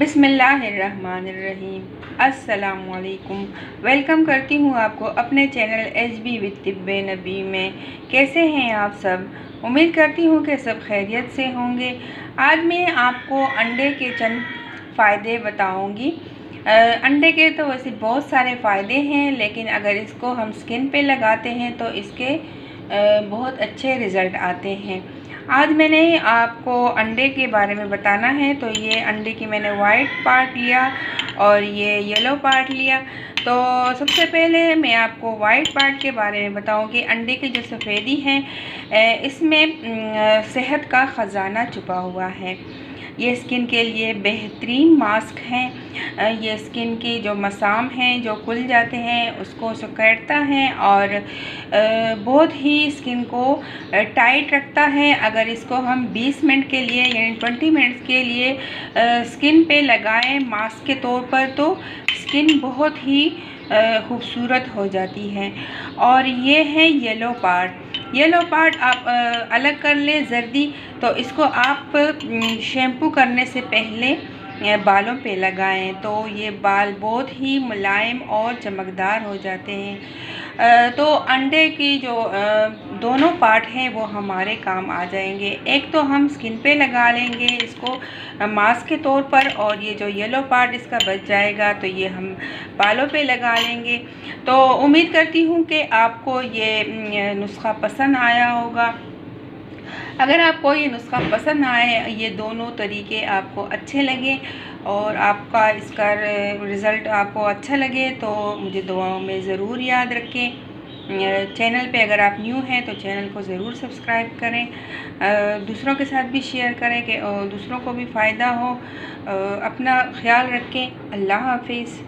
बिस्मिल्लाहिर्रहमानिर्रहीम। अस्सलामुअलैकुम। वेलकम करती हूँ आपको अपने चैनल एचबी विद तिब्बे नबी में। कैसे हैं आप सब? उम्मीद करती हूँ कि सब खैरियत से होंगे। आज मैं आपको अंडे के चंद फ़ायदे बताऊँगी। अंडे के तो वैसे बहुत सारे फ़ायदे हैं, लेकिन अगर इसको हम स्किन पे लगाते हैं तो इसके बहुत अच्छे रिज़ल्ट आते हैं। आज मैंने आपको अंडे के बारे में बताना है। तो ये अंडे की मैंने वाइट पार्ट लिया और ये येलो पार्ट लिया। तो सबसे पहले मैं आपको वाइट पार्ट के बारे में बताऊंगी। अंडे की जो सफ़ेदी है इसमें सेहत का ख़जाना छुपा हुआ है। ये स्किन के लिए बेहतरीन मास्क हैं। ये स्किन की जो मसाम हैं जो खुल जाते हैं उसको सुकड़ता है और बहुत ही स्किन को टाइट रखता है। अगर इसको हम 20 मिनट के लिए यानी 20 मिनट्स के लिए स्किन पे लगाएं मास्क के तौर पर, तो स्किन बहुत ही खूबसूरत हो जाती है। और ये है येलो पार्ट। येलो पार्ट आप अलग कर लें जर्दी। तो इसको आप शैम्पू करने से पहले बालों पे लगाएं तो ये बाल बहुत ही मुलायम और चमकदार हो जाते हैं। तो अंडे की जो दोनों पार्ट हैं वो हमारे काम आ जाएंगे। एक तो हम स्किन पे लगा लेंगे इसको मास्क के तौर पर, और ये जो येलो पार्ट इसका बच जाएगा तो ये हम बालों पे लगा लेंगे। तो उम्मीद करती हूँ कि आपको ये नुस्खा पसंद आया होगा। अगर आपको ये नुस्खा पसंद आए, ये दोनों तरीके आपको अच्छे लगे और आपका इसका रिज़ल्ट आपको अच्छा लगे, तो मुझे दुआओं में ज़रूर याद रखें। चैनल पे अगर आप न्यू हैं तो चैनल को ज़रूर सब्सक्राइब करें। दूसरों के साथ भी शेयर करें कि दूसरों को भी फ़ायदा हो। अपना ख्याल रखें। अल्लाह हाफिज़।